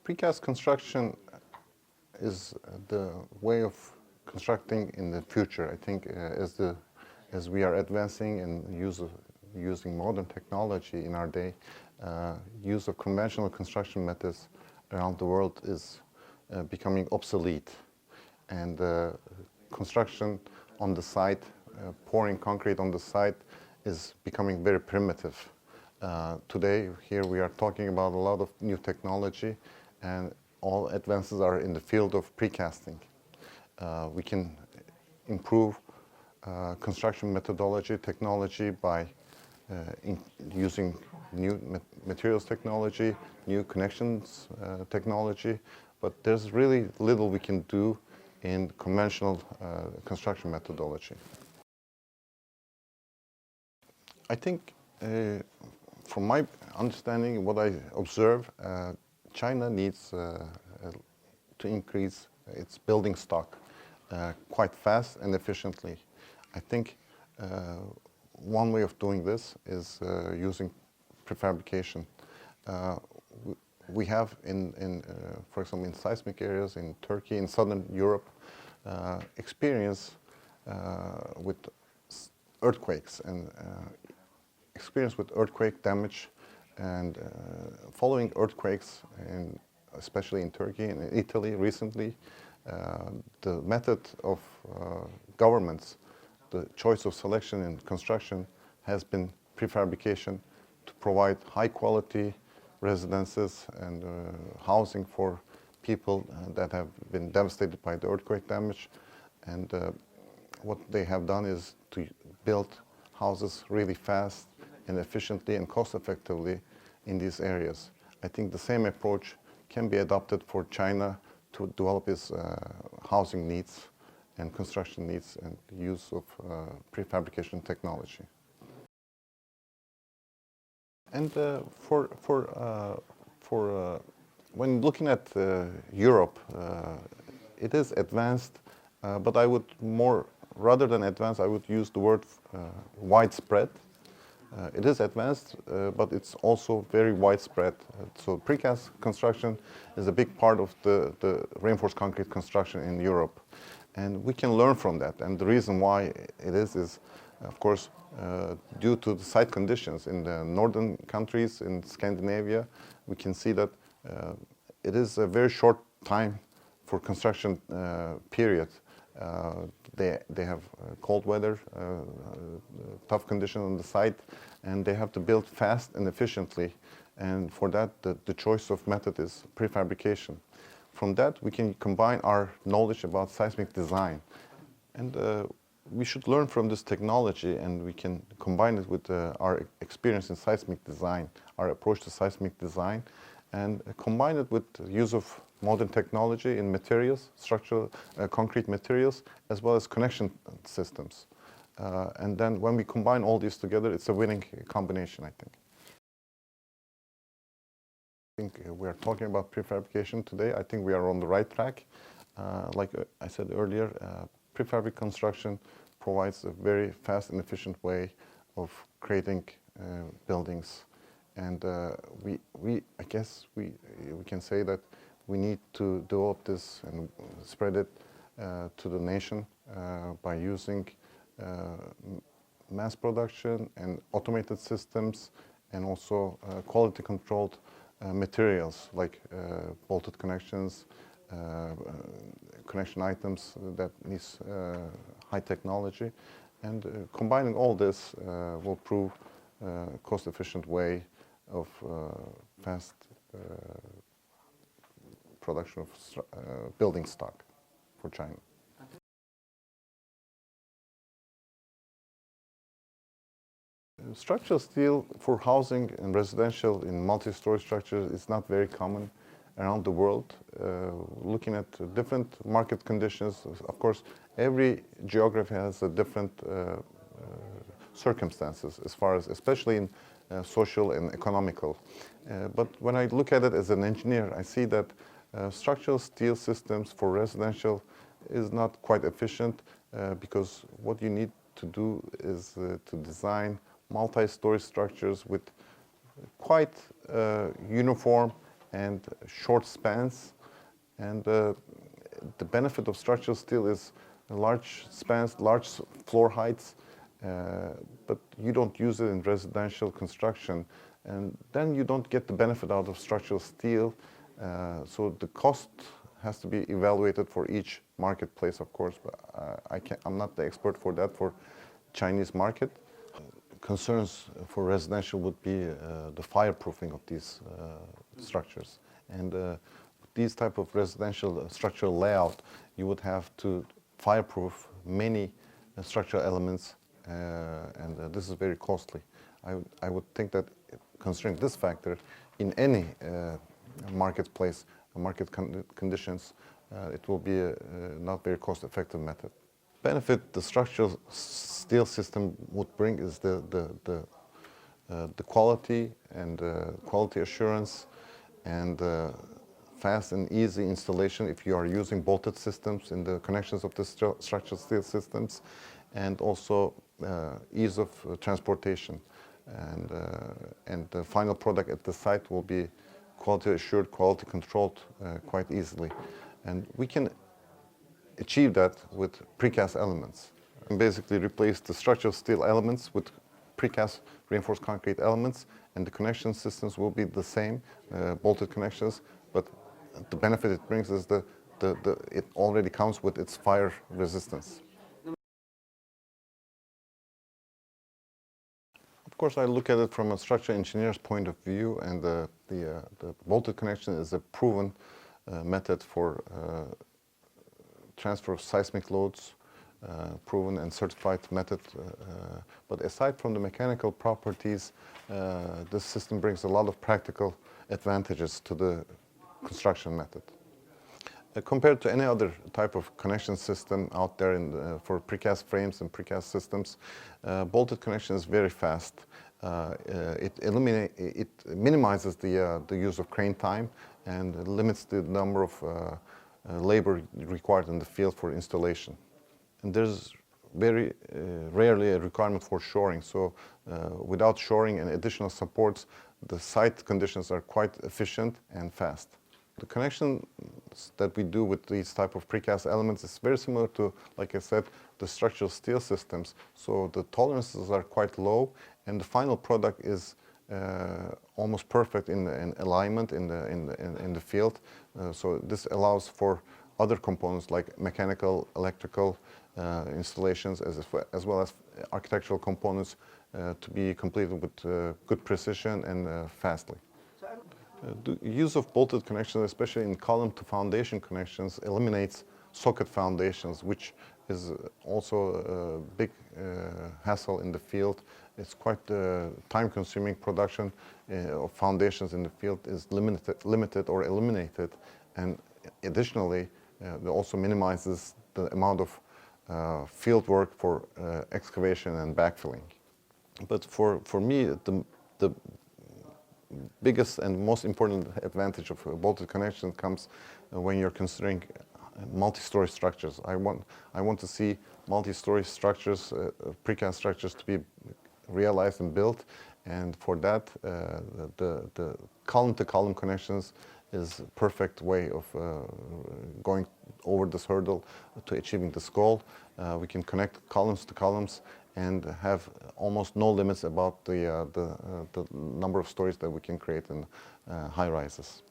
Precast construction is the way of constructing in the future. I think as we are advancing and using modern technology in our day, use of conventional construction methods around the world is becoming obsolete. And construction on the site, pouring concrete on the site, is becoming very primitive. Today, here we are talking about a lot of new technology, and all advances are in the field of precasting. We can improve construction methodology, technology by using new materials technology, new connections technology, but there's really little we can do in conventional construction methodology. I think, from my understanding, what I observe, China needs to increase its building stock quite fast and efficiently. I think one way of doing this is using prefabrication. We have for example, in seismic areas in Turkey, in southern Europe, experience with earthquakes and experience with earthquake damage, and following earthquakes, especially in Turkey and Italy recently, the method of governments, the choice of selection in construction has been prefabrication to provide high quality residences and housing for people that have been devastated by the earthquake damage. And what they have done is to build houses really fast and efficiently and cost effectively in these areas. I think the same approach can be adopted for China to develop its housing needs and construction needs and use of prefabrication technology. And when looking at Europe, it is advanced, but I would rather than advanced, I would use the word widespread. It is advanced, but it's also very widespread. So precast construction is a big part of the reinforced concrete construction in Europe. And we can learn from that. And the reason why it is, of course, due to the site conditions in the northern countries in Scandinavia. We can see that it is a very short time for construction period. They have cold weather, tough conditions on the site, and they have to build fast and efficiently. And for that, the choice of method is prefabrication. From that, we can combine our knowledge about seismic design. And we should learn from this technology, and we can combine it with our experience in seismic design, our approach to seismic design, and combine it with the use of modern technology in materials, structural concrete materials, as well as connection systems. And then when we combine all these together, it's a winning combination, I think. I think we are talking about prefabrication today. I think we are on the right track. Like I said earlier, prefabricated construction provides a very fast and efficient way of creating buildings. And I guess we can say that we need to develop this and spread it to the nation by using mass production and automated systems, and also quality controlled materials like bolted connections, connection items that needs high technology. And combining all this will prove a cost-efficient way of fast production of building stock for China. Structural steel for housing and residential in multi-story structures is not very common around the world. Looking at different market conditions, of course, every geography has a different circumstances as far as, especially in social and economical. But when I look at it as an engineer, I see that structural steel systems for residential is not quite efficient because what you need to do is to design multi-story structures with quite uniform and short spans. And the benefit of structural steel is large spans, large floor heights, but you don't use it in residential construction. And then you don't get the benefit out of structural steel. So the cost has to be evaluated for each marketplace, of course, but I'm not the expert for that for Chinese market. Concerns for residential would be the fireproofing of these structures. And these type of residential structural layout, you would have to fireproof many structural elements, and this is very costly. I would think that considering this factor, in any marketplace, market conditions, it will be a not very cost-effective method. Benefit the structural steel system would bring is the quality and quality assurance and fast and easy installation if you are using bolted systems in the connections of the structural steel systems, and also ease of transportation. And the final product at the site will be quality assured, quality controlled quite easily. And we can achieve that with precast elements. And basically replace the structural steel elements with precast reinforced concrete elements, and the connection systems will be the same, bolted connections, but the benefit it brings is it already comes with its fire resistance. Of course, I look at it from a structural engineer's point of view, and the bolted connection is a proven method for transfer of seismic loads, proven and certified method. But aside from the mechanical properties, this system brings a lot of practical advantages to the construction method. Compared to any other type of connection system out there for precast frames and precast systems, bolted connection is very fast. It minimizes the use of crane time and limits the number of labor required in the field for installation. And there's very rarely a requirement for shoring, so without shoring and additional supports, the site conditions are quite efficient and fast. The connections that we do with these type of precast elements is very similar to, like I said, the structural steel systems. So the tolerances are quite low, and the final product is almost perfect in alignment in the field. So this allows for other components like mechanical, electrical installations, as well as architectural components to be completed with good precision and fastly. The use of bolted connections, especially in column to foundation connections, eliminates socket foundations, which is also a big hassle in the field. It's quite time-consuming. Production of foundations in the field is limited or eliminated, and additionally, it also minimizes the amount of field work for excavation and backfilling. But for me, the biggest and most important advantage of a bolted connection comes when you're considering multi-story structures. I want to see multi-story structures, precast structures, to be realized and built, and for that, the column-to-column connections is a perfect way of going over this hurdle to achieving this goal. We can connect columns to columns and have almost no limits about the number of stories that we can create in high rises.